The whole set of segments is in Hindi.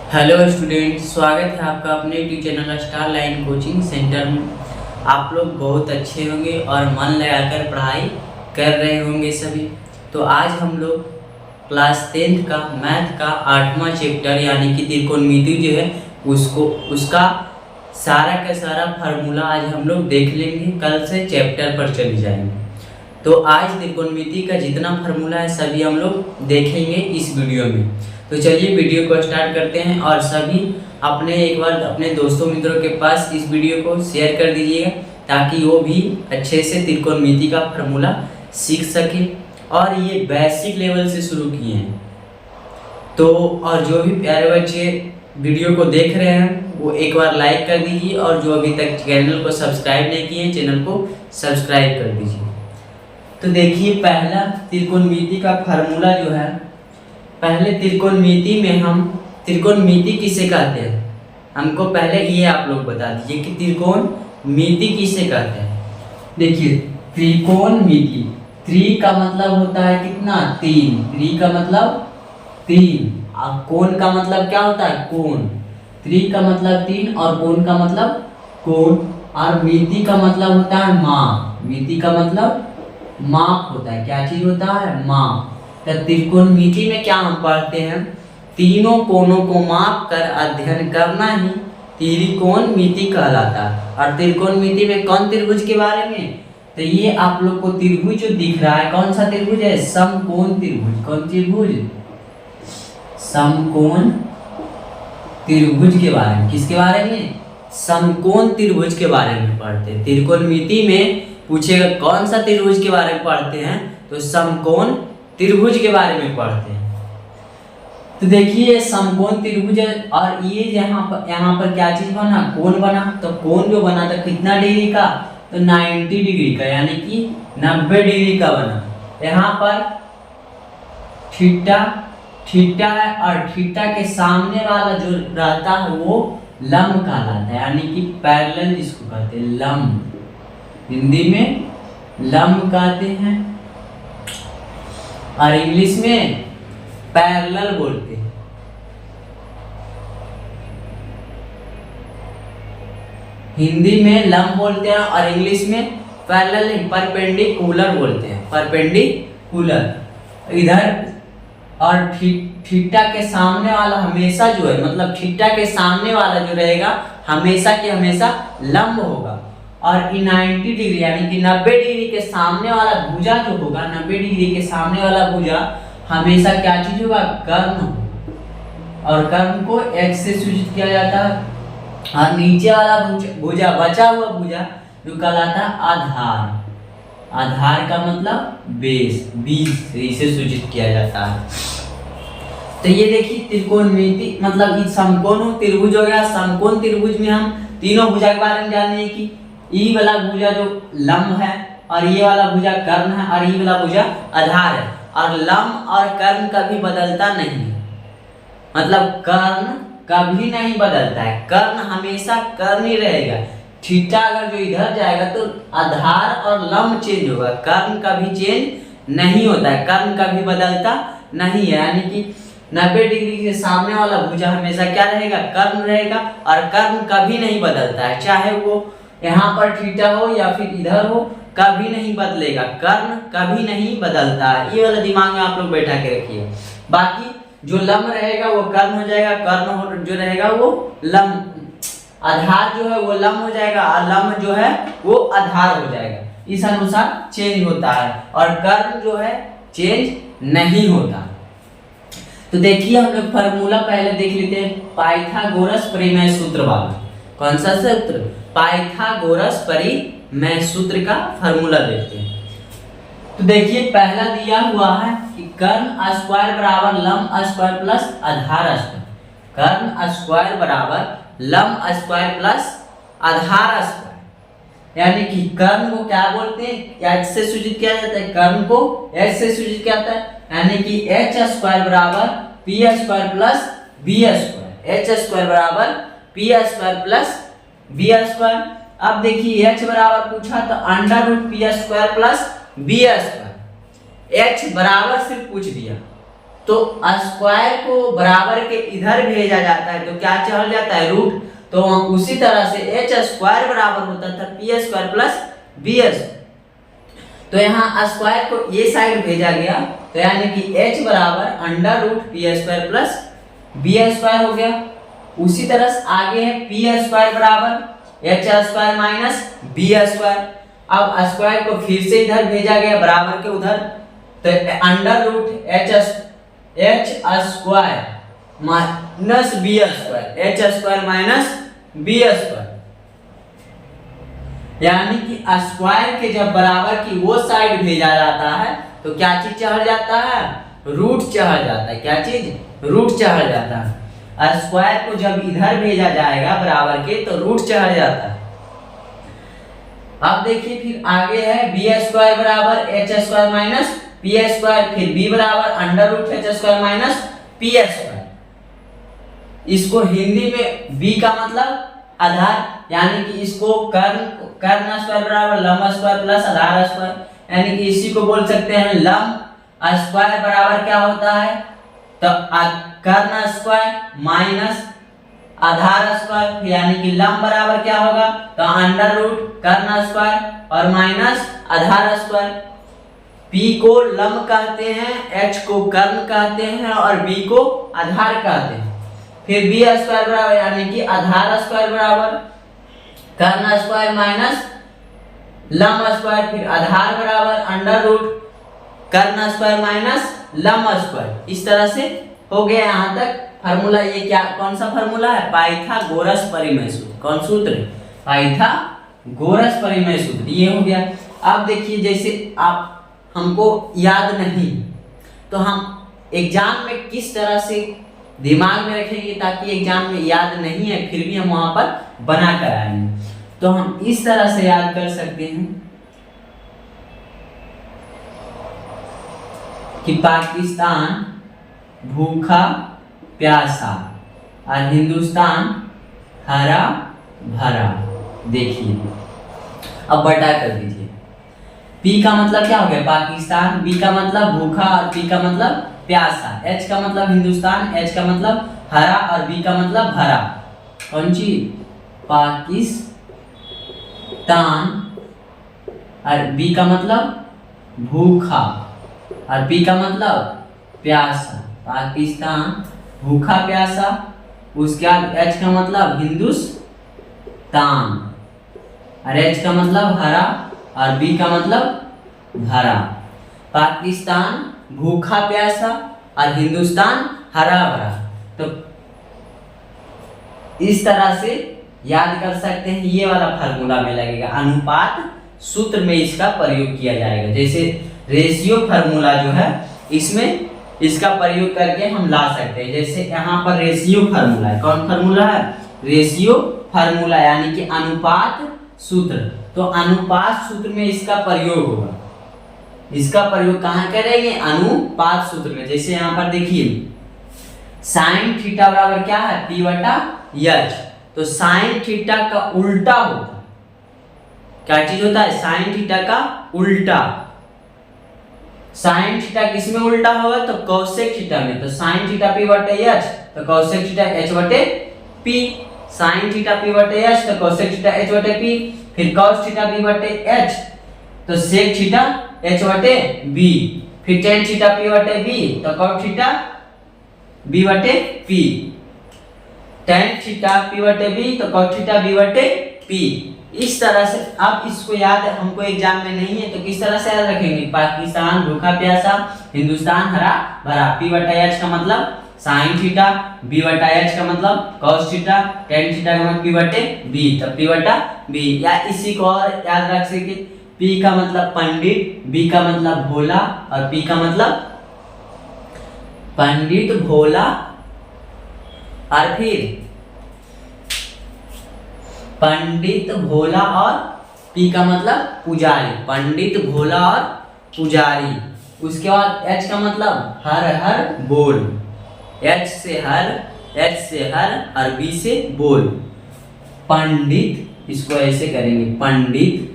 हेलो स्टूडेंट, स्वागत है आपका अपने YouTube channel star line coaching centre में। आप लोग बहुत अच्छे होंगे और मन लगाकर पढ़ाई कर रहे होंगे सभी। तो आज हम लोग क्लास 10th का मैथ का 8वां चैप्टर यानी कि त्रिकोणमिति जो है उसका सारा का सारा फार्मूला आज हम लोग देख लेंगे। कल से चैप्टर पर चले जाएंगे। तो आज त्रिकोणमिति का जितना फार्मूला है सभी हम लोग देखेंगे इस वीडियो में। तो चलिए वीडियो को स्टार्ट करते हैं और सभी एक बार अपने दोस्तों मित्रों के पास इस वीडियो को शेयर कर दीजिएगा ताकि वो भी अच्छे से त्रिकोणमिति का फार्मूला सीख सके। और ये बेसिक लेवल से शुरू किए हैं। तो और जो भी प्यारे बच्चे वीडियो को देख रहे हैं वो एक बार लाइक कर दीजिए और जो अभी तक चैनल को सब्सक्राइब नहीं किए चैनल को सब्सक्राइब कर दीजिए। तो देखिए पहला त्रिकोणमिति का फार्मूला जो है, पहले त्रिकोणमिति में हम त्रिकोणमिति किसे कहते हैं हमको पहले ये आप लोग बता दीजिए कि त्रिकोणमिति किसे कहते हैं। देखिए त्रिकोणमिति, त्रि का मतलब होता है कितना, 3। त्रि का मतलब 3 और कोण का मतलब क्या होता है, कोण। त्रि का मतलब 3 और कोण का मतलब कोण। और मिति का मतलब होता है माप। मिति का मतलब माप होता है। क्या चीज होता है, माप। तो त्रिकोणमिति में क्या हम पढ़ते हैं, तीनों कोणों को माप कर अध्ययन करना ही त्रिकोणमिति कहलाता है। और त्रिकोणमिति में कौन त्रिभुज के बारे में, तो ये आप लोग को त्रिभुज जो दिख रहा है कौन सा त्रिभुज है, समकोण त्रिभुज। कौन त्रिभुज, समकोण त्रिभुज के बारे में। किसके बारे में, समकोण त्रिभुज के बारे में पढ़ते हैं। त्रिकोणमिति में पूछेगा कौन सा त्रिभुज के बारे में पढ़ते हैं, तो समकोण त्रिभुज के बारे में पढ़ते हैं। तो देखिए समकोण त्रिभुज है और ये यहाँ पर क्या चीज बना, कोण बना। तो कोण जो बना था कितना डिग्री का, तो 90 डिग्री का यानी कि 90 डिग्री का बना। यहाँ पर थीटा है और थीटा के सामने वाला जो रहता है वो लंब कहलाता है यानी कि पैरेलल जिसको कहते हैं, लंब। हिंदी में लंब कहते हैं और इंग्लिश में पैरेलल बोलते हैं। हिंदी में लंब बोलते हैं और इंग्लिश में पैरेलल नहीं, परपेंडिकुलर बोलते हैं, परपेंडिकुलर। इधर और थीटा के सामने वाला हमेशा जो है, मतलब थीटा के सामने वाला जो रहेगा हमेशा के हमेशा लंब होगा। और 90 डिग्री यानी कि 90 डिग्री के सामने वाला भुजा जो होगा, 90 डिग्री के सामने वाला भुजा हमेशा क्या चीज होगा, कर्ण होगा। और कर्ण को x से सूचित किया जाता है। और नीचे वाला भुजा, बचा हुआ भुजा जो कहलाता है आधार। आधार का मतलब बेस, बीज से इसे सूचित किया जाता है। तो ये देखिए त्रिकोणमिति मतलब इस समकोण त्रिभुज हो गया। समकोण त्रिभुज में हम तीनों भुजा के बारे में जानेंगे कि ई वाला भुजा जो लंब है और ये वाला भुजा कर्ण है और ये वाला भुजा आधार है। और लंब और कर्ण कभी बदलता नहीं है, मतलब कर्ण कभी नहीं बदलता है, कर्ण हमेशा कर्ण ही रहेगा। थीटा अगर जो इधर जाएगा तो आधार और लंब चेंज होगा, कर्ण कभी चेंज नहीं होता है, कर्ण कभी बदलता नहीं है। यानी कि 90 डिग्री के सामने वाला भुजा हमेशा क्या रहेगा, कर्ण रहेगा। और कर्ण कभी नहीं बदलता है, चाहे वो यहाँ पर थीटा हो या फिर इधर हो, कभी नहीं बदलेगा, कर्ण कभी नहीं बदलता है। ये वाला दिमाग में आप लोग बैठा के रखिए। बाकी जो लंब रहेगा वो कर्ण हो जाएगा, कर्ण जो रहेगा वो लंब, आधार जो है वो लंब हो जाएगा और लंब जो है वो आधार हो जाएगा। इस अनुसार चेंज होता है और कर्ण जो है चेंज नहीं होता। तो देखिए हम लोग फार्मूला पहले देख लेते हैं, पाइथागोरस परिमेय सूत्र वाला। कौन सा सूत्र, पाइथागोरस परिमेय सूत्र का फार्मूला देखते हैं। तो देखिए पहला दिया हुआ है कि कर्ण स्क्वायर बराबर लंब स्क्वायर प्लस आधार स्क्वायर। कर्ण स्क्वायर बराबर लंब स्क्वायर प्लस आधार स्क्वायर, यानी कि कर्ण को क्या बोलते हैं, h से सूचित किया जाता है, कर्ण को h से सूचित किया जाता है, यानी कि h स्क्वायर बराबर p square plus b square. h square बराबर p square plus b square. अब देखिए h बराबर पूछा तो under root p square plus b square. h बराबर सिर्फ पूछ दिया, तो स्क्वायर को बराबर के इधर भेजा जाता है तो क्या चढ़ जाता है रूट। तो उसी तरह से एच स्क्वायर बराबर होता था P square plus B square. तो यहाँ स्क्वायर को ये साइड भेजा गया तो यानी कि h बराबर under root P square plus B square हो गया। उसी तरह से आगे है पी स्क्वायर बराबर H square minus B square. अब स्क्वायर को फिर से इधर भेजा गया बराबर के उधर तो under root H square minus B square, H square minus B square. यानी कि स्क्वायर के जब बराबर की वो साइड भेजा जाता है तो क्या चीज चढ़ जाता है, रूट चढ़ जाता है। क्या चीज, रूट चढ़ जाता है। स्क्वायर को जब इधर भेजा जाएगा बराबर के तो रूट चढ़ जाता है। अब देखिए फिर आगे है बी स्क्वायर बराबर H square minus P square, फिर बी बराबर under root H square minus P square. इसको हिंदी में बी का मतलब आधार, यानी कि इसको कर्ण स्क्वायर बराबर लंब स्क्वायर प्लस आधार स्क्वायर, यानी कि इसी को बोल सकते हैं लंब स्क्वायर बराबर क्या होता है तो कर्ण स्क्वायर माइनस आधार स्क्वायर, यानी कि लंब बराबर क्या होगा तो अंडर रूट कर्ण स्क्वायर और माइनस आधार स्क्वायर। P को लंब कहते हैं, H को कर्ण कहते हैं और B को आधार कहते हैं। फिर बी स्क्वायर बराबर यानी कि आधार स्क्वायर बराबर कर्ण स्क्वायर माइनस लंब स्क्वायर, फिर आधार बराबर अंडर रूट कर्ण स्क्वायर माइनस लंब स्क्वायर। इस तरह से हो गया यहाँ तक फार्मूला। ये क्या कौन सा फार्मूला है, पाइथागोरस परिमेय सूत्र। कौन सूत्र, पाइथागोरस परिमेय सूत्र, ये हो गया। अब देखिए जैसे आप हमको याद नहीं तो हम एग्जाम में किस तरह से दिमाग में रखेंगे ताकि एग्जाम में याद नहीं है फिर भी हम वहां पर बना कर आएंगे। तो हम इस तरह से याद कर सकते हैं कि पाकिस्तान भूखा प्यासा और हिंदुस्तान हरा भरा। देखिए अब बटा कर दीजिए। P का मतलब क्या हो गया पाकिस्तान, B का मतलब भूखा और P का मतलब प्यासा, H का मतलब हिंदुस्तान, H का मतलब हरा और B का मतलब भरा। कौन चीज, पाकिस्तान और B का मतलब भूखा और P का मतलब प्यासा। पाकिस्तान भूखा प्यासा, उसके बाद H का मतलब हिंदुस्तान और H का मतलब हरा और B का मतलब भरा। पाकिस्तान भूखा प्यासा और हिंदुस्तान हरा भरा। तो इस तरह से याद कर सकते हैं। ये वाला फार्मूला में लगेगा, अनुपात सूत्र में इसका प्रयोग किया जाएगा। जैसे रेशियो फार्मूला जो है इसमें इसका प्रयोग करके हम ला सकते हैं। जैसे यहाँ पर रेशियो फार्मूला है, कौन फार्मूला है, रेशियो फार्मूला यानी कि अनुपात सूत्र। तो अनुपात सूत्र में इसका प्रयोग होगा। इसका प्रयोग कहाँ करेंगे, अनुपात सूत्र में। जैसे यहाँ पर देखिए साइन थीटा बराबर क्या है, P बटा H। तो साइन थीटा का उल्टा होता है, क्या चीज होता है, साइन थीटा का उल्टा। साइन थीटा किस में उल्टा होगा तो कोसेक थीटा में। तो साइन थीटा P बटे H तो कोसेक थीटा H बटे P। साइन थीटा P बटे H तो कोसेक थीटा H बटे P। फिर cos थीटा P बटे H तो सेक थीटा H बटे B। फिर टेन थीटा P बटे B तो cot थीटा B बटे P। टेन थीटा P बटे B तो cot थीटा B बटे P। इस तरह से अब इसको याद हमको एग्जाम में नहीं है तो किस तरह से याद रखेंगे, पाकिस्तान भूखा प्यासा, हिंदुस्तान हरा भरा। P बटा H का मतलब साइन थीटा, B बटा H का मतलब cos थीटा, tan थीटा का मतलब P बटे B। तो P बटा B। या इसी को और याद रख सके, P का मतलब पंडित, B का मतलब भोला और P का मतलब पंडित भोला और फिर पंडित भोला और P का मतलब पुजारी, पंडित भोला और पुजारी। उसके बाद H का मतलब हर हर बोल, H से हर और B से बोल। पंडित, इसको ऐसे करेंगे पंडित,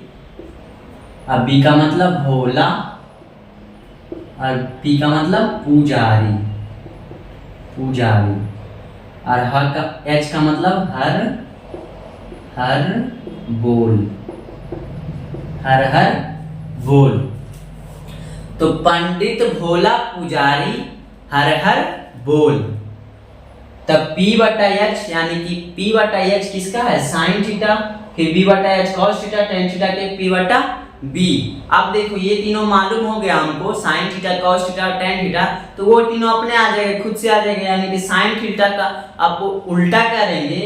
अब B का मतलब भोला और P का मतलब पुजारी। पुजारी, और ह का एच का मतलब हर हर बोल, हर हर बोल। तो पंडित भोला पुजारी हर हर बोल। तब P बटा एच यानी कि P बटा एच किसका है, साइन थीटा, फिर B बटा H cos theta, tan theta के P बटा B। अब देखो ये तीनों मालूम हो गया हमको, sine theta, cos theta, tan theta, तो वो तीनों अपने आ जाएगा, खुद से आ जाएगा। यानी कि साइन थीटा का आपको उल्टा करेंगे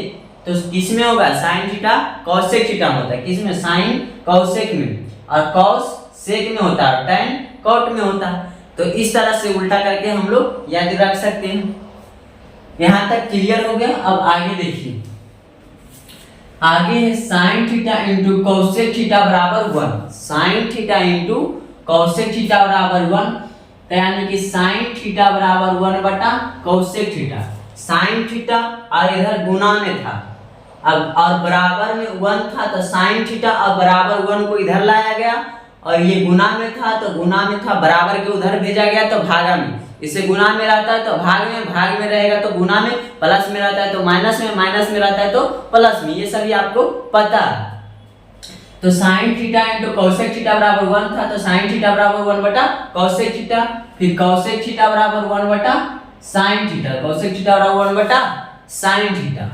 तो किस में होगा, साइन थीटा कॉसेक थीटा होता है, किस में, साइन कॉसेक में, और कॉस सेक में होता है, टेन कॉट में होता है। तो इस तरह से उल्टा करके हम लोग याद रख सकते हैं। यहां तक क्लियर हो गया। अब आगे देखिए, आगे है sine theta into cosec theta बराबर 1। Sine theta into cosec theta बराबर 1, तो यानी कि साइन थीटा बराबर 1 बटा कॉसेक थीटा। साइन थीटा और इधर गुना में था, अब और बराबर में 1 था, तो साइन थीटा और बराबर 1 को इधर लाया गया, और ये गुना में था तो गुना में था, बराबर के उधर भेजा गया तो भागा में। इसे गुना में रहता है तो भाग में रहेगा तो गुना में, प्लस में रहता है तो माइनस में रहता है तो प्लस में, ये सभी आपको पता है। तो sine theta into cosec theta बराबर 1 था, तो साइन थीटा बराबर 1 बटा कॉसेक थीटा, फिर कॉसेक थीटा बराबर 1 बटा साइन थीटा, कॉसेक थीटा बराबर 1 बटा साइन थीटा।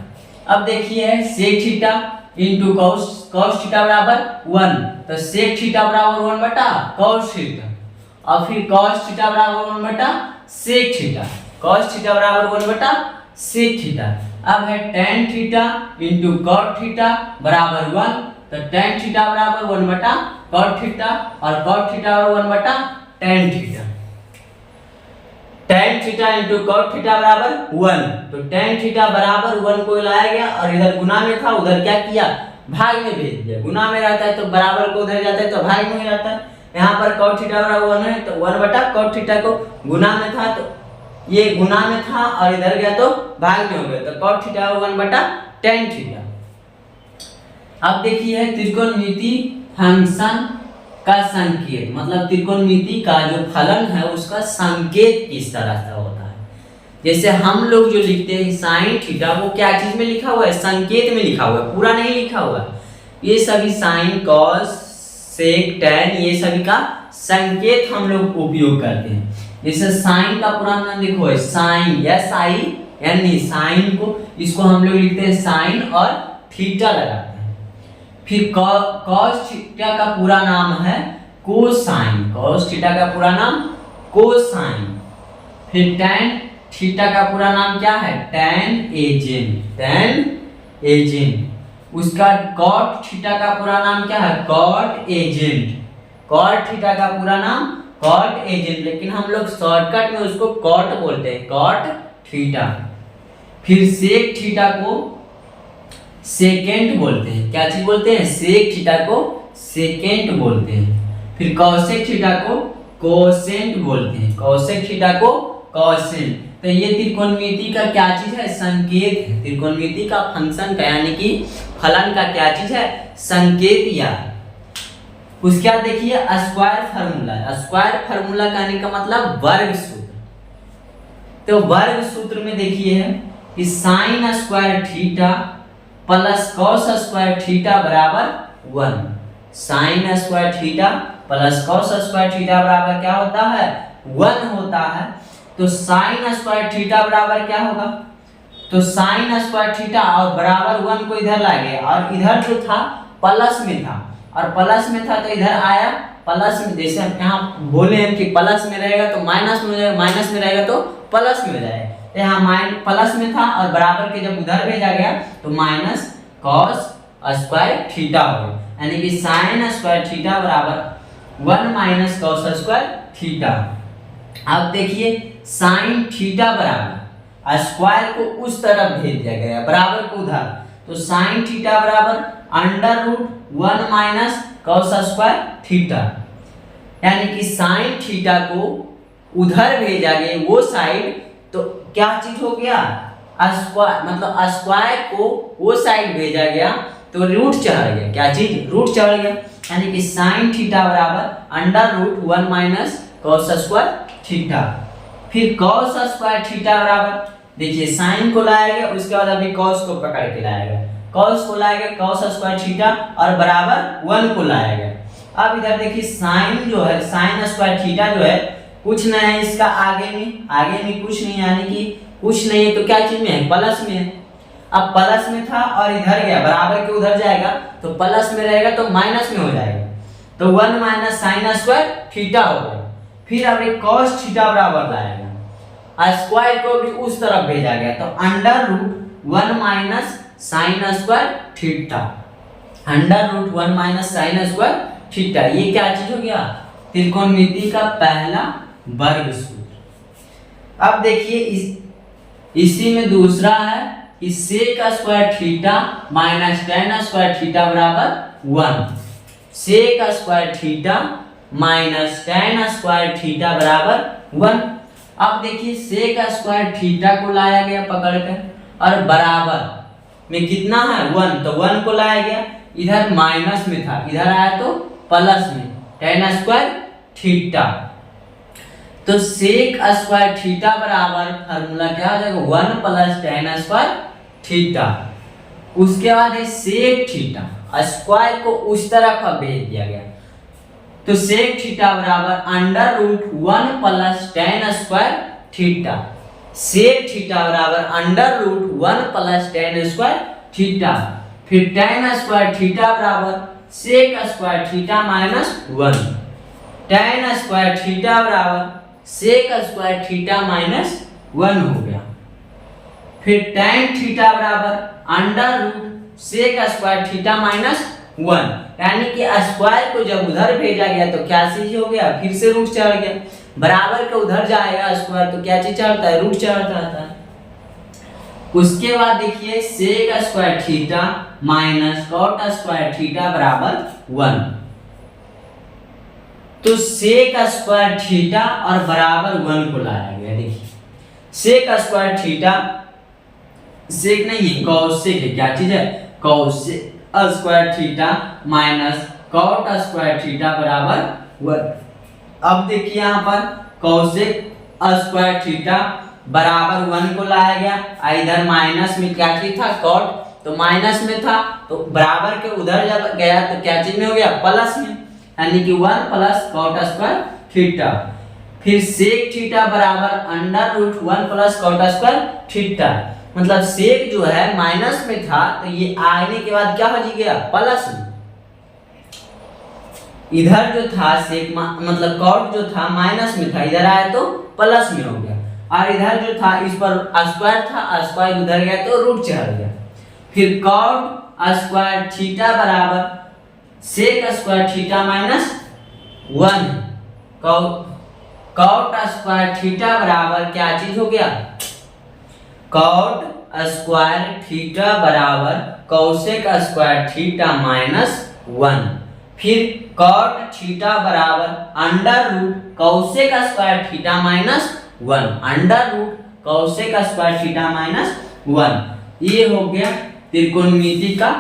अब देखिए sec theta into cos theta बराबर 1, तो सेक थीटा बराबर 1 बटा कॉस थीटा, और फिर कॉस थीटा बराबर 1 बटा सेक थीटा, कॉस थीटा बराबर 1 बटा सेक थीटा। अब है tan theta into cot theta बराबर 1, तो टेन थीटा बराबर 1 बटा कॉट थीटा, और कॉट थीटा बराबर 1 बटा tan theta. Tan theta into cot theta बराबर 1, तो टेन थीटा बराबर 1 को लाया गया, और इधर गुना में था, उधर क्या किया, भाग में भेज दिया। गुना में रहता है तो बराबर को उधर जाता है तो भाग में ही रहता है। यहाँ पर कॉट थीटा बराबर 1 है, तो 1 बटा कॉट थीटा को गुना में था, तो ये गुना में था और इधर गया तो भाग में हो गया, तो कॉट थीटा 1 बटा टेन थीटा। अब देखिए त्रिकोणमिति फंक्शन का संकेत, मतलब त्रिकोणमिति का जो फलन है उसका संकेत किस तरह से होता है। जैसे हम लोग जो लिखते हैं साइन थीटा, वो क्या चीज में लिखा हुआ है, संकेत में लिखा हुआ है, पूरा नहीं लिखा हुआ है। ये सभी साइन कॉस सेक टेन, ये सभी का संकेत हम लोग उपयोग करते हैं। जैसे साइन का पूरा नाम देखो है साइन, SIN, साइन को इसको हम लोग लिखते हैं साइन और थीटा लगाते हैं। फिर कॉस थीटा का पूरा नाम है कोसाइन, कॉस थीटा का पूरा नाम कोसाइन। फिर टेन थीटा का पूरा नाम क्या है, टेन एजेंट। उसका कॉट थीटा का पूरा नाम क्या है, कॉट एजेंट। कॉट थीटा का पूरा नाम कॉट एजेंट, लेकिन हम लोग शॉर्टकट में उसको कॉट बोलते हैं, कॉट थीटा। फिर सेक थीटा को सेकेंड बोलते हैं, क्या चीज बोलते हैं, सेक थीटा को सेकेंड बोलते हैं। फिर कॉसेक थीटा को कोसेंट बोलते हैं, कॉसेक थीटा को कोसेंट। तो ये त्रिकोणमिति का क्या चीज है, संकेत है। त्रिकोणमिति का फंक्शन का यानी कि फलन का क्या चीज है, संकेत। या उसके बाद देखिए स्क्वायर फार्मूला। स्क्वायर फार्मूला कहने का मतलब वर्ग सूत्र। तो वर्ग सूत्र में देखिए है कि sign square theta plus cos square theta बराबर 1। Sign square theta plus cos square theta बराबर क्या होता है, 1 होता है। तो साइन स्क्वायर थीटा बराबर क्या होगा, तो साइन स्क्वायर थीटा और बराबर 1 को इधर लाएंगे, और इधर जो था प्लस में था, और प्लस में था तो इधर आया प्लस में। जैसे हम यहाँ बोले हैं कि प्लस में रहेगा तो माइनस में हो जाएगा, माइनस में रहेगा तो प्लस में हो जाएगा। तो यहाँ प्लस में था और बराबर के जब उधर भेजा गया तो माइनस कॉस स्क्वायर थीटा हो गया, यानी कि साइन स्क्वायर थीटा बराबर 1 माइनस कॉस स्क्वायर थीटा। अब देखिए साइन थीटा बराबर स्क्वायर को उस तरफ भेज दिया गया, बराबर को उधर, तो साइन थीटा बराबर under root 1 minus cos square theta, यानी कि साइन थीटा को उधर भेजा गया वो साइड, तो क्या चीज हो गया, स्क्वायर, मतलब स्क्वायर को वो साइड भेजा गया तो रूट चढ़ गया, क्या चीज, रूट चढ़ गया, यानी कि साइन थीटा बराबर under root 1 minus cos square theta. फिर कॉस स्क्वायर थीटा बराबर देखिए साइन को लाया गया, उसके बाद अभी कॉस को पकड़ के लाया गया, कॉस को लाया गया कॉस स्क्वायर थीटा और बराबर 1 को लाया गया। अब इधर देखिए साइन जो है, साइन स्क्वायर थीटा जो है कुछ नहीं है इसका आगे में कुछ नहीं, यानी कि कुछ नहीं है तो क्या चीज में है, प्लस में है। अब प्लस में था और इधर गया, बराबर के उधर जाएगा तो प्लस में रहेगा तो माइनस में हो जाएगा, तो 1 माइनस साइन स्क्वायर थीटा हो गया। फिर अब एक कॉस थीटा बराबर लाएगा, स्क्वायर को भी उस तरफ भेजा गया तो under root 1 minus sine square theta, under root 1 minus sine square theta. ये क्या चीज हो गया, त्रिकोणमिति का पहला वर्ग सूत्र। अब देखिए इसी में दूसरा है कि sec square theta minus tan square theta बराबर 1, sec square theta minus tan square theta बराबर 1। अब देखिए सेक स्क्वायर थीटा को लाया गया पकड़ कर और बराबर में कितना है 1, तो 1 को लाया गया, इधर माइनस में था इधर आया तो प्लस में टेन स्क्वायर थीटा, तो सेक स्क्वायर थीटा बराबर फार्मूला क्या हो जाएगा 1 प्लस टेन स्क्वायर थीटा। उसके बाद है सेक थीटा, स्क्वायर को उस तरफ भेज दिया गया तो सेक थीटा बराबर under root 1 plus tan square theta, sec theta बराबर under root 1 plus tan square theta. फिर टेन स्क्वायर थीटा बराबर sec square theta minus 1, tan square theta बराबर सेक स्क्वायर थीटा माइनस 1 हो गया। फिर टेन थीटा बराबर under root sec square theta minus 1, यानी कि स्क्वायर को जब उधर भेजा गया तो क्या चीज हो गया, फिर से रूट चढ़ गया, बराबर के उधर जाएगा स्क्वायर तो क्या चीज चढ़ता है, रूट चढ़ता है। उसके बाद देखिए sec square theta minus cot square theta बराबर 1, तो सेक स्क्वायर थीटा और बराबर 1 को लाया गया। देखिए सेक स्क्वायर थीटा, सेक नहीं है कॉसेक है, क्या चीज है cosec square theta minus cot square theta बराबर 1। अब देखिए यहाँ पर कॉसेक स्क्वायर थीटा बराबर 1 को लाया गया, इधर माइनस में क्या चीज था कॉट, तो माइनस में था तो बराबर के उधर जब गया तो क्या चीज में हो गया प्लस में, यानी कि 1 प्लस कॉट स्क्वायर थीटा। फिर सेक थीटा बराबर under root 1 plus cot square theta, मतलब सेक जो है माइनस में था तो ये आने के बाद क्या हो गया प्लस में, इधर जो था सेक मतलब कॉट जो था माइनस में था इधर आया तो प्लस में हो गया, और इधर जो था इस पर स्क्वायर था स्क्वायर उधर गया तो रूट चढ़ गया। फिर कॉट स्क्वायर थीटा बराबर sec square theta minus 1, cot square theta बराबर क्या चीज हो गया कॉट स्क्वायर थीटा बराबर कॉसेक स्क्वायर थीटा माइनस 1। फिर कॉट थीटा बराबर under root cosec square theta minus 1, under root cosec square theta minus 1। ये हो गया त्रिकोणमिति का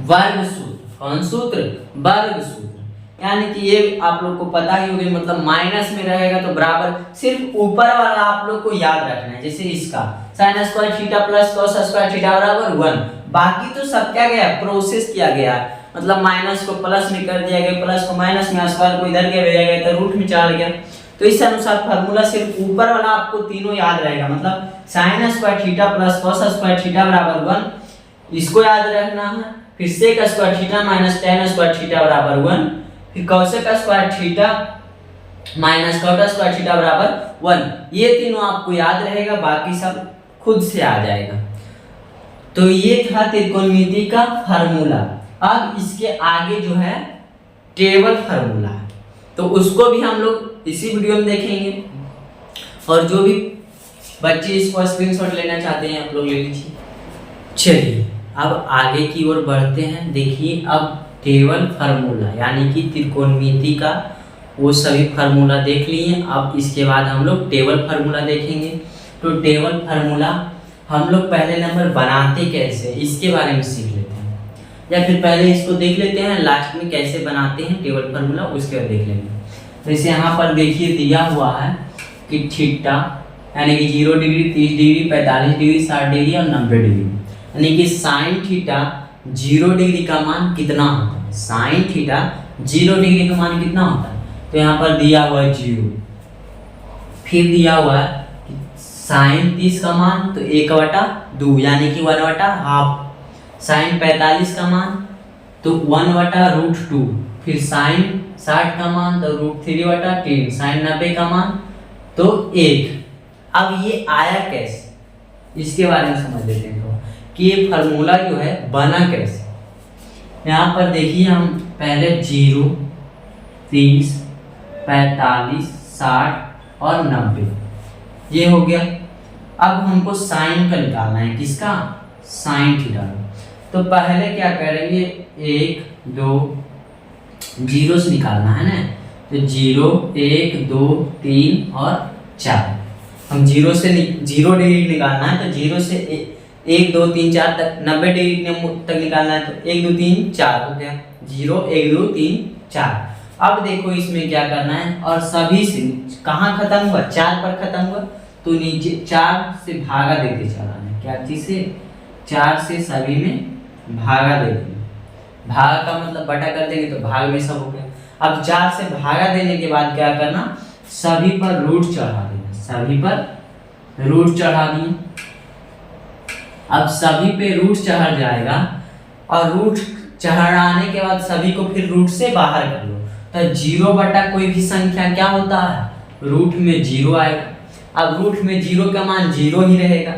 वर्ग सूत्र। कौन सूत्र, वर्ग सूत्र, यानी कि ये आप लोग को पता ही होगा, मतलब माइनस में रहेगा तो बराबर, सिर्फ ऊपर वाला आप लोग को याद रखना है, जैसे इसका sign square theta plus cos square theta बराबर 1, बाकी तो सब क्या गया प्रोसेस किया गया, मतलब माइनस को प्लस में कर दिया गया, प्लस को माइनस में, स्क्वायर को इधर के भेजा गया तो रूट में चढ़ गया, तो इस अनुसार फार्मूला सिर्फ ऊपर वाला आपको तीनों याद रहेगा, मतलब sine square theta plus cos square theta बराबर 1, इसको याद रखना है। फिर sec square theta minus tan square theta बराबर 1, फिर cosec square theta minus cot square theta बराबर 1, ये तीनों आपको याद रहेगा, बाकी सब खुद से आ जाएगा। तो ये था त्रिकोणमिति का फार्मूला। अब इसके आगे जो है टेबल फार्मूला है, तो उसको भी हम लोग इसी वीडियो में देखेंगे, और जो भी बच्चे इसको स्क्रीनशॉट लेना चाहते हैं आप लोग ले लीजिए। चलिए अब आगे की ओर बढ़ते हैं। देखिए अब टेबल फार्मूला यानी कि त्रिकोणमिति का वो सभी फार्मूला देख लिए, अब इसके बाद हम लोग टेबल फार्मूला देखेंगे। तो टेबल फार्मूला हम लोग पहले नंबर बनाते कैसे इसके बारे में सीख लेते हैं, या फिर पहले इसको देख लेते हैं, लास्ट में कैसे बनाते हैं टेबल फार्मूला उसके बाद देख लेंगे। जैसे यहाँ पर देखिए दिया हुआ है कि थीटा यानी कि 0 डिग्री, 30 डिग्री, 45 डिग्री, 60 डिग्री और 90 डिग्री। यानी कि साइन थीटा 0 डिग्री का मान कितना होता है? साइन थीटा 0 डिग्री का मान कितना होता है? तो यहाँ पर दिया हुआ है 0, फिर दिया हुआ है साइन 30 का मान तो 1/2 यानी कि 1/2। साइन 45 का मान तो 1/√2, फिर साइन 60 का मान तो √3/3, साइन 90 का मान तो 1। अब ये आया कैसे, इसके बारे में समझ लेते हैं थोड़ा कि ये फार्मूला जो है बना कैसे। यहाँ पर देखिए हम पहले 0, 30, 45, 60 और 90 ये हो गया। अब हमको साइन का निकालना है, किसका? Sine theta. तो पहले क्या करेंगे, 1, 2, 0 से निकालना है ना, तो 0, 1, 2, 3 और 4। हम 0 से 0 डिग्री निकालना है तो 0 से 1, 2, 3, 4 तक 90 डिग्री तक निकालना है तो 1, 2, 3, 4 हो गया। 0, 1, 2, 3, 4। अब देखो इसमें क्या करना है, और सभी से कहाँ खत्म हुआ? 4 पर खत्म हुआ तो नीचे 4 से भागा देते चलाना है। क्या चीज से? 4 से सभी में भागा दे देंगे। भागा का मतलब बटा कर देंगे तो भाग में सब हो गया। अब 4 से भागा देने के बाद क्या करना, सभी पर रूट चढ़ा देना। सभी पर रूट चढ़ा दिए। अब सभी पे रूट चढ़ जाएगा और रूट चढ़ाने के बाद सभी को फिर रूट से बाहर कर लो तो 0 बटा कोई भी संख्या क्या होता है? रूट में 0 आएगा। अब रूट में 0 का मान 0 ही रहेगा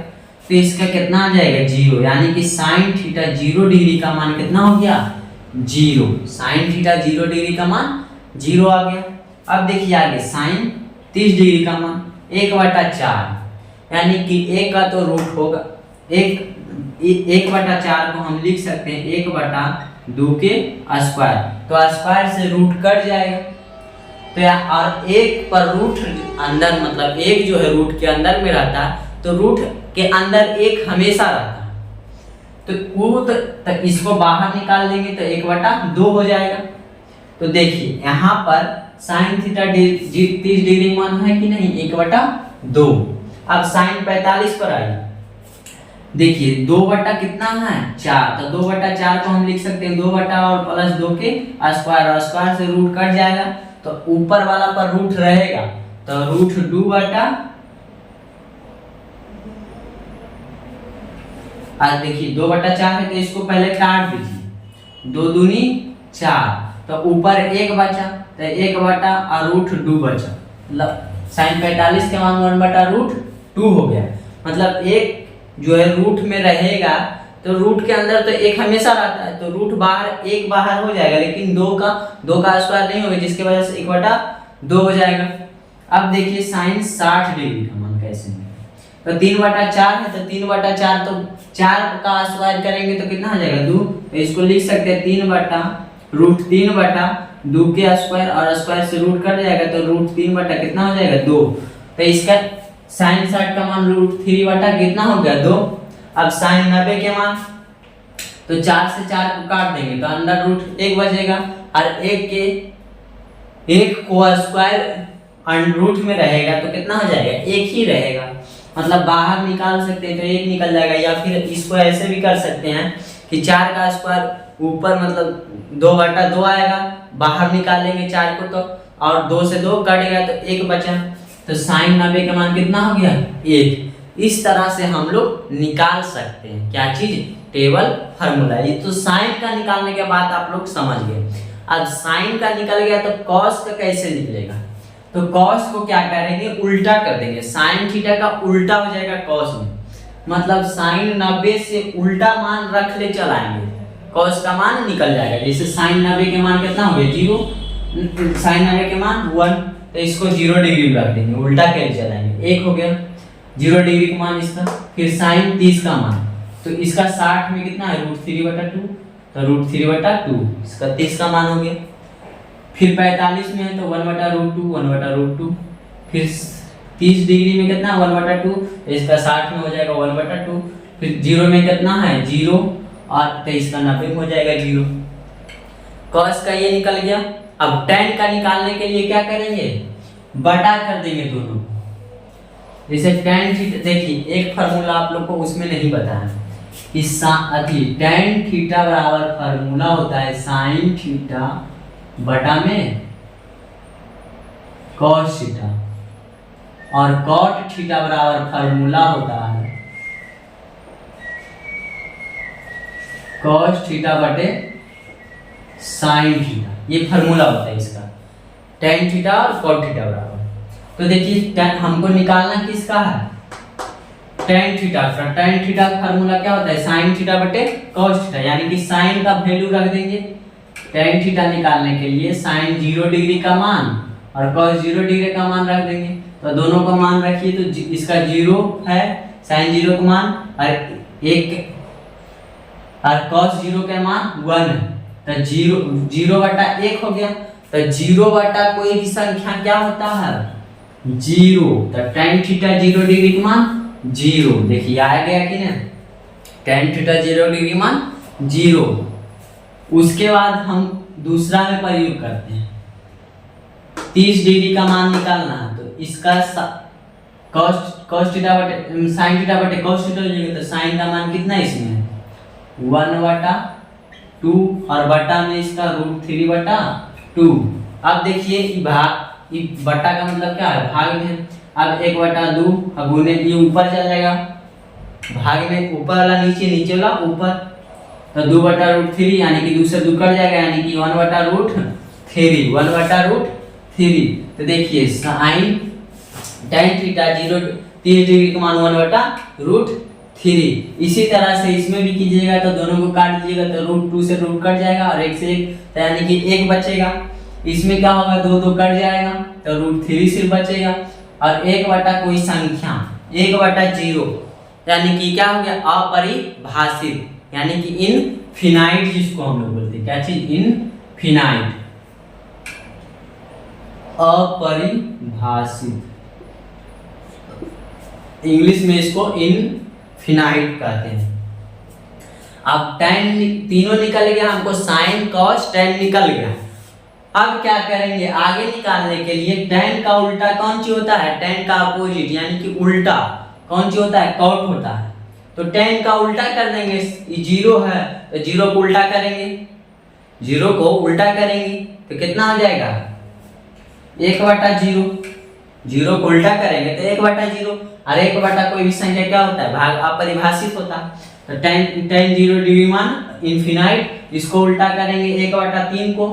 तो इसका कितना आ जाएगा? 0। यानी कि साइन थीटा 0 डिग्री का मान कितना हो गया? 0। साइन थीटा 0 डिग्री का मान 0 आ गया। अब देखिए आगे साइन 30 डिग्री का मान 1/4 यानी कि 1 का तो रूट होगा, 1/4 को हम लिख सकते हैं 1/2 के स्क्वायर, तो स्क्वायर से रूट कट जाएगा तो और 1 पर रूट अंदर मतलब 1 जो है रूट के अंदर में रहता है तो रूट के अंदर 1 हमेशा रहता है तो इसको बाहर निकाल देंगे तो 1/2 हो जाएगा। तो देखिए यहाँ पर साइन थीटा 30 डिग्री मान है कि नहीं? 1/2। अब साइन 45 पर आइए, देखिए 2 बटा कितना है? 4, तो 2/4 को हम लिख सकते हैं 2 बटा और प्लस 2 के स्क्वायर, और स्क्वायर से रूट कट जाएगा तो ऊपर वाला पर रूट रहेगा तो √2 बटा, आज देखिए 2/4 है तो इसको पहले काट दीजिए, 2 दूनी 4 तो ऊपर 1 बचा तो 1 बटा और √2 बचा, मतलब साइन 45 के मान 1/√2 हो गया। मतलब 1 जो है रूट में रहेगा तो रूट के अंदर तो 1 हमेशा रहता है तो रूट बाहर 1 बाहर हो जाएगा, लेकिन 2 का स्क्वायर नहीं होगा जिसकी वजह से 1/2 हो जाएगा। अब देखिए साइन 60 डिग्री का मान कैसे मिलेगा, तो 3/4 है तो 3/4 तो 4 का स्क्वायर करेंगे तो कितना हो जाएगा? 2। तो इसको लिख सकते हैं 3/√3/2 के स्क्वायर, और स्क्वायर से रूट कट जाएगा तो √3 बटा कितना हो जाएगा? 2। तो इसका साइन 60 का मान √3 बटा कितना हो गया? 2। अब साइन 90 के मान तो 4 से 4 को काट देंगे तो अंदर √1 बचेगा, और 1 को स्क्वायर रूट में रहेगा तो कितना हो जाएगा? 1 ही रहेगा, मतलब बाहर निकाल सकते हैं तो 1 निकल जाएगा। या फिर इसको ऐसे भी कर सकते हैं कि 4 का स्क्वायर ऊपर मतलब 2/2 आएगा, बाहर निकालेंगे 4 को तो, और 2 से 2 कट गया तो 1 बचा, तो साइन 90 का मान कितना हो गया? 1। इस तरह से हम लोग निकाल सकते हैं क्या चीज? Table formula. ये तो साइन का निकालने के बाद आप लोग समझ गए। अब साइन का निकल गया तो कॉस का कैसे निकलेगा? तो कॉस को क्या करेंगे? उल्टा कर देंगे, साइन थीटा का उल्टा हो जाएगा कॉस में, मतलब साइन 90 से उल्टा मान रख ले चलाएंगे, कॉस का मान निकल जाएगा। जैसे साइन 90 के मान कितना हो गया? 0, साइन 90 के मान 1, तो इसको 0 डिग्री रख देंगे, उल्टा कैसे चलाएंगे? 1 हो गया 0 डिग्री का मान इसका। फिर साइन 30 का मान तो इसका 60 में कितना है? √3/2, तो √3/2 इसका 30 का मान हो गया। फिर 45 में है तो 1/√2, फिर 30 डिग्री में कितना? 1/2, तो इसका 60 में हो जाएगा 1/2। फिर 0 में कितना है? 0, और तो इसका 90 में हो जाएगा 0। कॉस का ये निकल गया। अब tan का निकालने के लिए क्या करेंगे? बटा कर देंगे दोनों, जैसे tan थीटा, देखिए एक फार्मूला आप लोग को उसमें नहीं पता है कि tan थीटा बराबर फार्मूला होता है sin थीटा बटा में cos थीटा, और cot थीटा बराबर फार्मूला होता है cos थीटा बटे sin थीटा। ये फार्मूला होता है इसका, tan थीटा और cot थीटा बराबर। तो देखिए हमको निकालना किसका है, tan थीटा का। tan थीटा का फार्मूला क्या होता है, sin थीटा बटे cos थीटा, यानी कि sin का वैल्यू रख देंगे। tan थीटा निकालने के लिए sin 0 डिग्री का मान और cos 0 डिग्री का मान रख देंगे। तो दोनों का मान रखिए, तो इसका 0 है, sin 0 का मान, और cos 0 का मान 1 है, तो 0 बटा 1 हो गया। तो 0 बटा कोई भी संख्या क्या होता है, 0। तो tan थीटा 0 डिग्री का मान 0, देखिए आ गया कि ना, tan थीटा 0 डिग्री मान 0। उसके बाद हम दूसरा में प्रयोग करते हैं, 30 डिग्री का मान निकालना है। तो इसका cos थीटा बटे sin थीटा बटे cos थीटा हो जाएगा। तो sin का मान कितना इसमें है, 1/2, और बटा में इसका √3/2। अब देखिए बटा का मतलब क्या है, भाग में। अब 1/2 गुने ये ऊपर चल जाएगा, भाग में ऊपर वाला नीचे, नीचे वाला ऊपर, तो 2/√3 यानी कि 2 से 2 कट जाएगा, यानी कि 1/√3 1/√3। तो देखिए sin tan थीटा 30 डिग्री का मान 1/√3। इसी तरह से इसमें भी कीजिएगा, तो दोनों को काट दीजिएगा, तो √2 से रूट कट जाएगा और 1 से 1, यानी कि 1 बचेगा। इसमें क्या होगा, 2 कट जाएगा, तो √3 सिर्फ बचेगा, और 1 बटा कोई संख्या 1/0, यानी कि क्या हो गया, अपरिभाषित, यानी कि इनफिनाइट, जिसको हम लोग बोलते हैं, क्या चीज, इनफिनाइट, अपरिभाषित। इंग्लिश में इसको इनफिनाइट कहते हैं। अब tan तीनों निकल गया, हमको sin cos tan निकल गया। अब क्या करेंगे, आगे निकालने के लिए tan का उल्टा कौन सी होता है, tan का अपोजिट, यानी कि उल्टा कौन सी होता है, cot होता है। तो tan का उल्टा कर देंगे, 0 है तो 0 को उल्टा करेंगे, 0 को उल्टा करेंगे तो कितना हो जाएगा, 1/0। 0 को उल्टा करेंगे तो 1/0, और 1 बटा कोई भी संख्या क्या होता है, भाग अपरिभाषित होता है। तो tan 0 डिग्री मान इनफिनाइट, इसको उल्टा करेंगे 1/3 को,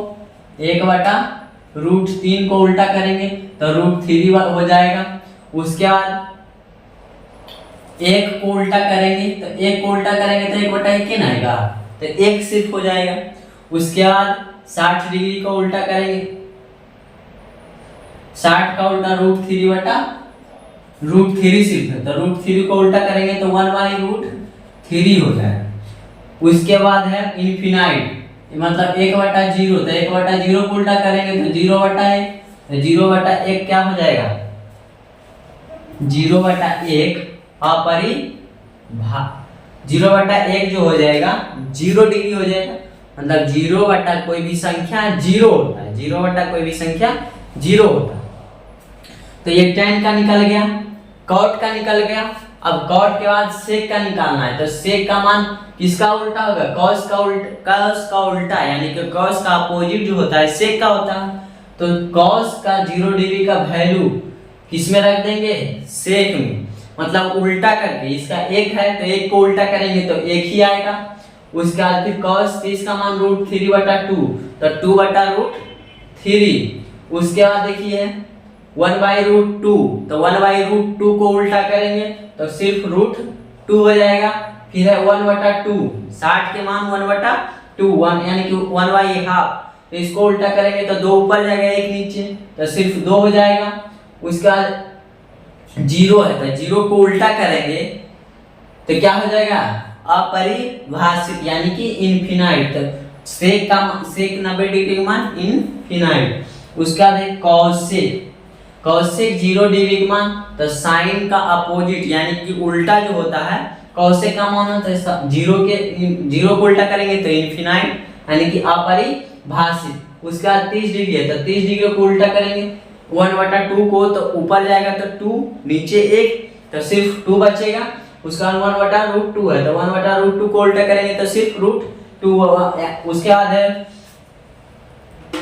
1/√3 को उल्टा करेंगे तो √3 हो जाएगा। उसके बाद 1 को उल्टा करेंगे, तो 1 को उल्टा करेंगे तो 1/1 ही ना आएगा, तो 1 सिर्फ हो जाएगा। उसके बाद 60 डिग्री को उल्टा करेंगे, 60 का उल्टा √3 सिर्फ है, तो √3 को उल्टा करेंगे तो 1/√3 हो जाएगा। उसके बाद है इनफिनाइट, मतलब 1/0, तो 1/0 को उल्टा करेंगे तो 0/1, तो 0/1 क्या हो जाएगा, 0/1 0/1 जो हो जाएगा 0 डिग्री हो जाएगा, मतलब 0 बटा कोई भी संख्या 0 होता है, 0 बटा कोई भी संख्या 0 होता है। तो ये tan का निकल गया, cot का निकल गया। अब cot के बाद sec का निकालना है, तो sec का मान किसका उल्टा होगा, cos का उल्टा, यानी कि cos का अपोजिट जो होता है sec का होता है। तो cos का 0 डिग्री का वैल्यू किस में रख देंगे, sec में, मतलब उल्टा करके, इसका 1 है तो 1 को उल्टा करेंगे तो 1 ही आएगा। उसके बाद फिर cos 30 का मान √3/2, तो 2/√3। उसके बाद देखिए 1/√2, तो 1/√2 को उल्टा करेंगे तो सिर्फ √2 हो जाएगा। फिर है 1/2, 60 के मान 1/2, 1 यानी कि 1/2, तो इसको उल्टा करेंगे तो 2 ऊपर जाएगा 1 नीचे, तो सिर्फ 2 हो जाएगा। उसके बाद 0 है, तो 0 को उल्टा करेंगे तो क्या हो जाएगा, अपरिभाषित, यानी कि इनफिनाइट। सेक 90 डिग्री का मान इनफिनाइट। उसका बाद कॉसेक 0 डिग्री का मान, तो साइन का अपोजिट यानी कि उल्टा जो होता है, कॉसेक का मान होता है 0 को उल्टा करेंगे तो इनफिनाइट यानी कि अपरिभाषित। उसके बाद 30 डिग्री है, तो 30 डिग्री को उल्टा करेंगे 1/2 को तो ऊपर जाएगा तो 2, नीचे 1 तो सिर्फ 2 बचेगा। उसका 1/√2 है तो 1/√2 को उल्टा करेंगे तो सिर्फ √2। उसके बाद है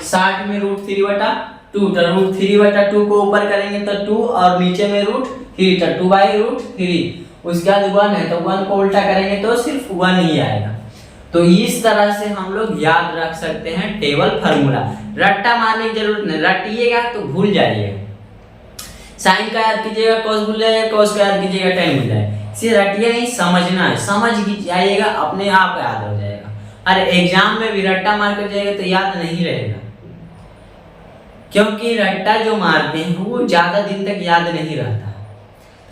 60 में √3/2 तो √3/2 को ऊपर करेंगे तो 2 और नीचे में √3 तो 2/√3। उसके बाद 1 है तो 1 को उल्टा करेंगे तो सिर्फ 1 ही आएगा। तो इस तरह से हम लोग याद रख सकते हैं टेबल फार्मूला। रट्टा मारने की जरूरत नहीं, रटिएगा तो भूल जाइएगा। साइन का याद कीजिएगा, कॉस भूल जाइएगा, कॉस का याद कीजिएगा, tan भूल जाएगा। इसे रटिए नहीं, समझना है, समझ जाइएगा, अपने आप याद हो जाएगा। अरे एग्जाम में भी रट्टा मार कर जाएगा तो याद नहीं रहेगा, क्योंकि रट्टा जो मारते हैं वो ज्यादा दिन तक याद नहीं रहता।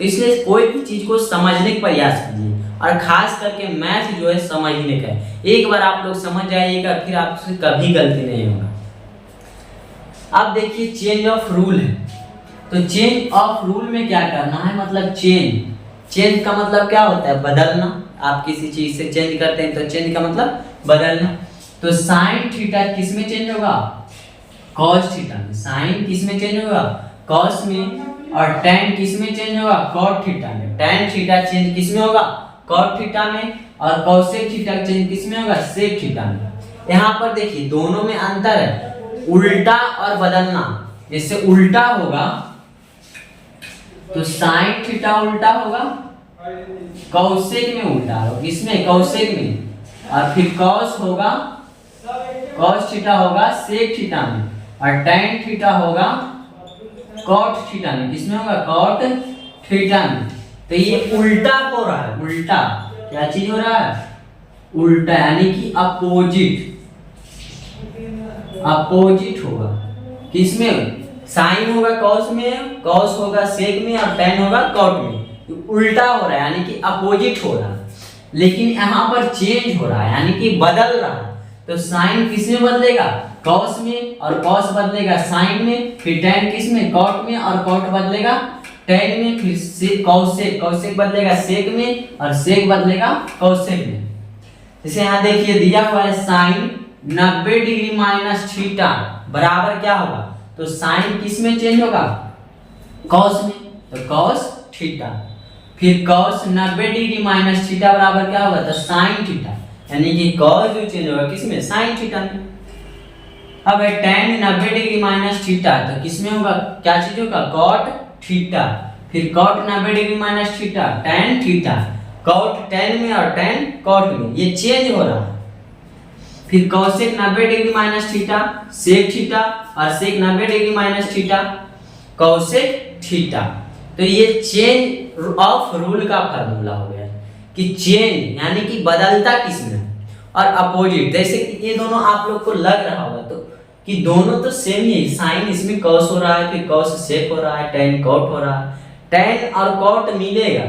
तो इसलिए कोई भी चीज को समझने का प्रयास कीजिए, और खास करके मैथ जो है समझने का। एक बार आप लोग समझ जाइएगा फिर आपसे कभी गलती नहीं होगा। अब देखिए चेंज ऑफ रूल है, तो चेंज ऑफ रूल में क्या करना है, मतलब चेंज का मतलब क्या होता है, बदलना। आप किसी चीज से चेंज करते हैं तो चेंज का मतलब बदलना। तो साइन थीटा किस में चेंज होगा, कॉस थीटा में। साइन किस में चेंज होगा, कॉस में। और tan किस में चेंज होगा, कॉट थीटा में। tan थीटा चेंज किस में होगा, कॉट थीटा में। और कॉसेक थीटा चेंज किस में होगा, सेक थीटा में। यहाँ पर देखिए दोनों में अंतर है, उल्टा और बदलना। जैसे उल्टा होगा तो साइन थीटा उल्टा होगा, कॉसेक में उल्टा होगा, किसमें, कॉसेक में। और फिर कॉस होगा, कॉस थीटा होगा सेक थीटा में। और tan थीटा होगा कॉट थीटा में, किसमें होगा, कॉट थीटा में। तो ये उल्टा हो रहा है, उल्टा क्या चीज हो रहा है, उल्टा, यानी कि अपोजिट होगा। किसमें, साइन होगा कॉस में, कॉस होगा सेक में, और tan होगा कॉट में। उल्टा हो रहा है यानी कि अपोजिट हो रहा है। लेकिन यहाँ पर चेंज हो रहा है यानी कि बदल रहा है। तो साइन किस में बदलेगा, कॉस में, और कॉस बदलेगा साइन में। फिर tan किस में, कॉट में, और कॉट बदलेगा tan में। फिर कॉसेक बदलेगा सेक में, और सेक बदलेगा कॉसेक में। जैसे यहाँ देखिए दिया हुआ है साइन 90 डिग्री माइनस थीटा बराबर क्या होगा, तो साइन किस में चेंज होगा, कॉस में, तो कॉस थीटा। फिर कॉस 90 डिग्री माइनस थीटा बराबर क्या होगा, तो साइन थीटा, यानी कि कॉस जो चेंज होगा किसमें, साइन थीटा में। अब है tan 90 डिग्री माइनस थीटा, तो किसमें होगा, क्या चीज होगा, कॉट थीटा। फिर cot 90 degree minus theta, tan theta. Cot tan में और tan कॉट में, ये चेंज हो रहा है। फिर cosec 90 degree minus theta, sec theta, और sec 90 degree minus theta, cosec theta. तो ये चेंज ऑफ रूल का फार्मूला हो गया कि चेंज यानी कि बदलता किसमें, और अपोजिट। जैसे कि ये दोनों आप लोग को लग रहा होगा तो कि दोनों तो सेम ही है, साइन इसमें कॉस हो रहा है, फिर कॉस सेक हो रहा है, tan कॉट हो रहा है। tan और कॉट मिलेगा,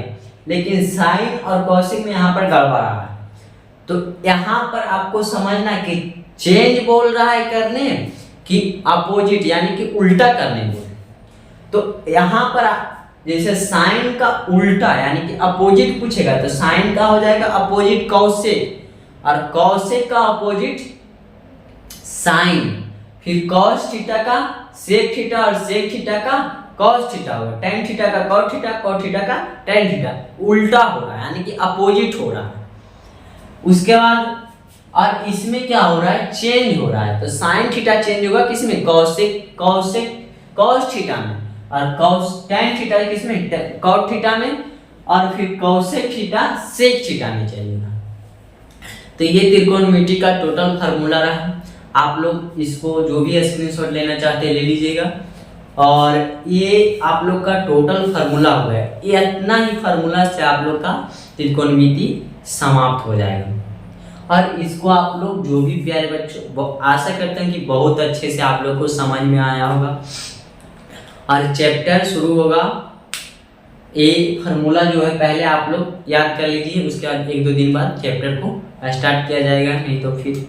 लेकिन साइन और कॉसेक में यहाँ पर गड़बड़ आ रहा है। तो यहाँ पर आपको समझना कि चेंज बोल रहा है करने कि अपोजिट यानी कि उल्टा करने बोल। तो यहाँ पर जैसे साइन का उल्टा यानी कि अपोजिट पूछेगा तो साइन का हो जाएगा अपोजिट कॉसेक, और कॉसेक का अपोजिट साइन। फिर कॉस थीटा का सेक थीटा, और सेक थीटा का कॉस थीटा होगा। tan थीटा का कॉट थीटा, कॉट थीटा का tan थीटा। उल्टा हो रहा है यानी कि अपोजिट हो रहा है। उसके बाद और इसमें क्या हो रहा है, चेंज हो रहा है। तो साइन थीटा चेंज होगा किसमें, कॉसेक कॉस थीटा में, और कॉस tan थीटा किसमें, कॉट थीटा में, और फिर कॉसेक थीटा सेक थीटा में चलेगा। तो ये त्रिकोणमिति का टोटल फार्मूला रहा। आप लोग इसको जो भी स्क्रीनशॉट लेना चाहते हैं ले लीजिएगा। और ये आप लोग का टोटल फार्मूला हो गया। ये इतना ही फार्मूला से आप लोग का त्रिकोणमिति समाप्त हो जाएगा। और इसको आप लोग जो भी प्यारे बच्चों, आशा करते हैं कि बहुत अच्छे से आप लोग को समझ में आया होगा। और चैप्टर शुरू होगा, ये फार्मूला जो है पहले आप लोग याद कर लीजिए, उसके बाद 1-2 दिन बाद चैप्टर को स्टार्ट किया जाएगा। नहीं तो फिर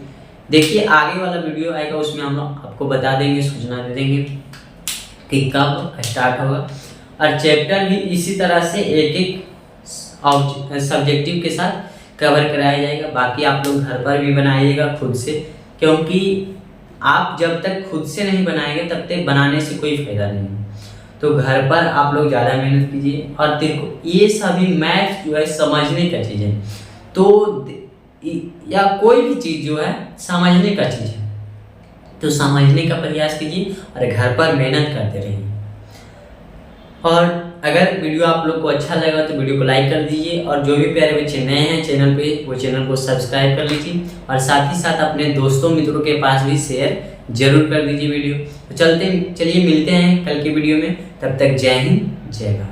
देखिए आगे वाला वीडियो आएगा, उसमें हम लोग आपको बता देंगे, सूचना दे देंगे कि कब स्टार्ट होगा। और चैप्टर भी इसी तरह से एक सब्जेक्टिव के साथ कवर कराया जाएगा। बाकी आप लोग घर पर भी बनाइएगा खुद से, क्योंकि आप जब तक खुद से नहीं बनाएंगे तब तक बनाने से कोई फायदा नहीं है। तो घर पर आप लोग ज़्यादा मेहनत कीजिए। और देखो ये सभी मैथ्स जो है समझने का चीज़ है, तो या कोई भी चीज़ जो है समझने का चीज़ है, तो समझने का प्रयास कीजिए और घर पर मेहनत करते रहिए। और अगर वीडियो आप लोग को अच्छा लगा तो वीडियो को लाइक कर दीजिए, और जो भी प्यारे बच्चे नए हैं चैनल पे वो चैनल को सब्सक्राइब कर लीजिए, और साथ ही साथ अपने दोस्तों मित्रों के पास भी शेयर जरूर कर दीजिए वीडियो। तो चलिए मिलते हैं कल की वीडियो में, तब तक जय हिंद जय भारत।